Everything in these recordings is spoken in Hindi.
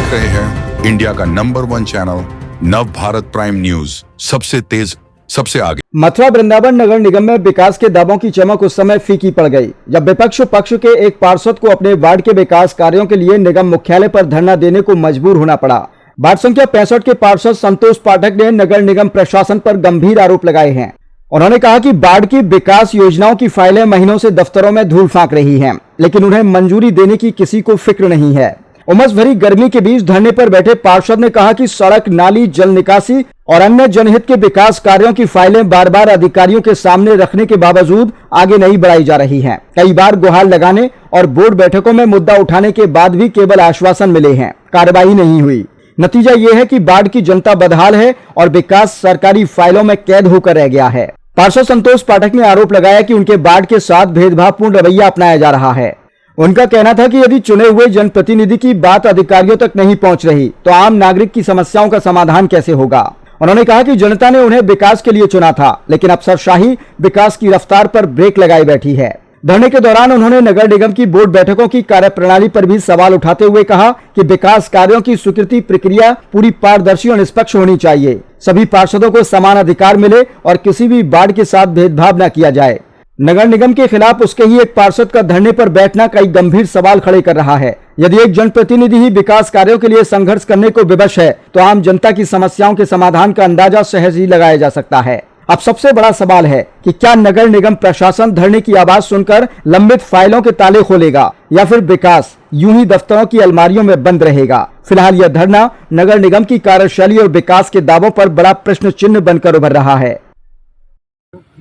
देख रहे हैं इंडिया का नंबर 1 चैनल नव भारत प्राइम न्यूज, सबसे तेज सबसे आगे। मथुरा वृंदावन नगर निगम में विकास के दावों की चमक उस समय फीकी पड़ गई जब विपक्ष पक्ष के एक पार्षद को अपने वार्ड के विकास कार्यों के लिए निगम मुख्यालय पर धरना देने को मजबूर होना पड़ा। वार्ड संख्या 65 के पार्षद संतोष पाठक ने नगर निगम प्रशासन पर गंभीर आरोप लगाए हैं। उन्होंने कहा कि वार्ड की विकास योजनाओं की फाइलें महीनों से दफ्तरों में धूल फांक रही हैं, लेकिन उन्हें मंजूरी देने की किसी को फिक्र नहीं है। उमस भरी गर्मी के बीच धरने पर बैठे पार्षद ने कहा कि सड़क, नाली, जल निकासी और अन्य जनहित के विकास कार्यों की फाइलें बार बार अधिकारियों के सामने रखने के बावजूद आगे नहीं बढ़ाई जा रही हैं। कई बार गुहार लगाने और बोर्ड बैठकों में मुद्दा उठाने के बाद भी केवल आश्वासन मिले हैं, कार्रवाई नहीं हुई। नतीजा ये है कि वार्ड की जनता बदहाल है और विकास सरकारी फाइलों में कैद होकर रह गया है। पार्षद संतोष पाठक ने आरोप लगाया कि उनके वार्ड के साथ भेदभावपूर्ण रवैया अपनाया जा रहा है। उनका कहना था कि यदि चुने हुए जनप्रतिनिधि की बात अधिकारियों तक नहीं पहुंच रही तो आम नागरिक की समस्याओं का समाधान कैसे होगा। उन्होंने कहा कि जनता ने उन्हें विकास के लिए चुना था, लेकिन अफसरशाही विकास की रफ्तार पर ब्रेक लगाई बैठी है। धरने के दौरान उन्होंने नगर निगम की बोर्ड बैठकों की कार्यप्रणाली पर भी सवाल उठाते हुए कहा कि विकास कार्यों की स्वीकृति प्रक्रिया पूरी पारदर्शी और निष्पक्ष होनी चाहिए। सभी पार्षदों को समान अधिकार मिले और किसी भी वार्ड के साथ भेदभाव न किया जाए। नगर निगम के खिलाफ उसके ही एक पार्षद का धरने पर बैठना कई गंभीर सवाल खड़े कर रहा है। यदि एक जनप्रतिनिधि ही विकास कार्यों के लिए संघर्ष करने को विवश है तो आम जनता की समस्याओं के समाधान का अंदाजा सहज ही लगाया जा सकता है। अब सबसे बड़ा सवाल है कि क्या नगर निगम प्रशासन धरने की आवाज सुनकर लंबित फाइलों के ताले खोलेगा या फिर विकास यूं ही दफ्तरों की अलमारियों में बंद रहेगा। फिलहाल यह धरना नगर निगम की कार्यशैली और विकास के दावों पर बड़ा प्रश्न चिन्ह बनकर उभर रहा है।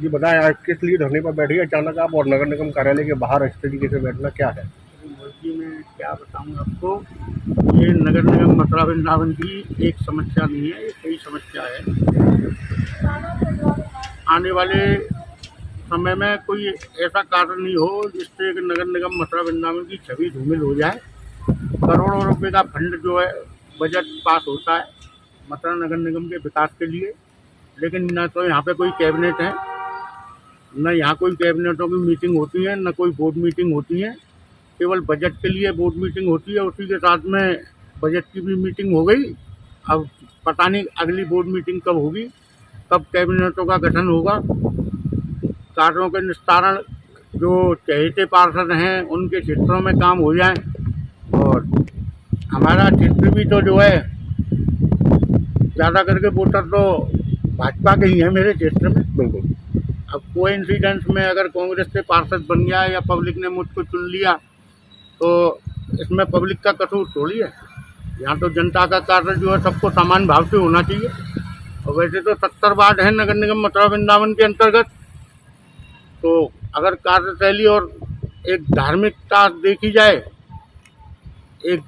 ये बताएं आप किस लिए धरने पर बैठे अचानक आप, और नगर निगम कार्यालय के बाहर इस तरीके से बैठना क्या है? जी मैं क्या बताऊं आपको, ये नगर निगम मथुरा वृंदावन की एक समस्या नहीं है, ये कई समस्या है। आने वाले समय में कोई ऐसा कार्य नहीं हो जिससे नगर निगम मथुरा वृंदावन की छवि धूमिल हो जाए। करोड़ों रुपए का फंड जो है बजट पास होता है मथुरा नगर निगम के विकास के लिए, लेकिन न तो यहाँ पे कोई कैबिनेट है, न यहाँ कोई कैबिनेटों की मीटिंग होती है, न कोई बोर्ड मीटिंग होती है। केवल बजट के लिए बोर्ड मीटिंग होती है, उसी के साथ में बजट की भी मीटिंग हो गई। अब पता नहीं अगली बोर्ड मीटिंग कब होगी, कब कैबिनेटों का गठन होगा। कार्यों के निस्तारण जो चहेते पार्षद हैं उनके क्षेत्रों में काम हो जाए, और हमारा क्षेत्र भी तो जो है ज़्यादा करके वोटर तो भाजपा के ही है मेरे क्षेत्र में। बिल्कुल। अब कोई इंसिडेंस में अगर कांग्रेस से पार्षद बन गया या पब्लिक ने मुझको चुन लिया तो इसमें पब्लिक का कसूर थोड़ी है। यहाँ तो जनता का कार्य जो है सबको समान भाव से होना चाहिए। और वैसे तो 70 वार्ड हैं नगर निगम मथुरा वृंदावन के अंतर्गत, तो अगर कार्यशैली और एक धार्मिकता देखी जाए, एक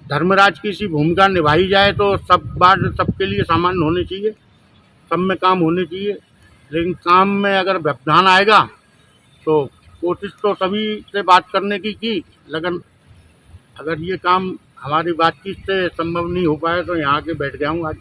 धर्मराज की सी भूमिका निभाई जाए तो सब वार्ड सबके लिए समान होने चाहिए, सब में काम होने चाहिए। लेकिन काम में अगर व्यवधान आएगा तो कोशिश तो सभी से बात करने की, लेकिन अगर ये काम हमारी बातचीत से संभव नहीं हो पाए तो यहाँ के बैठ गया हूँ आज।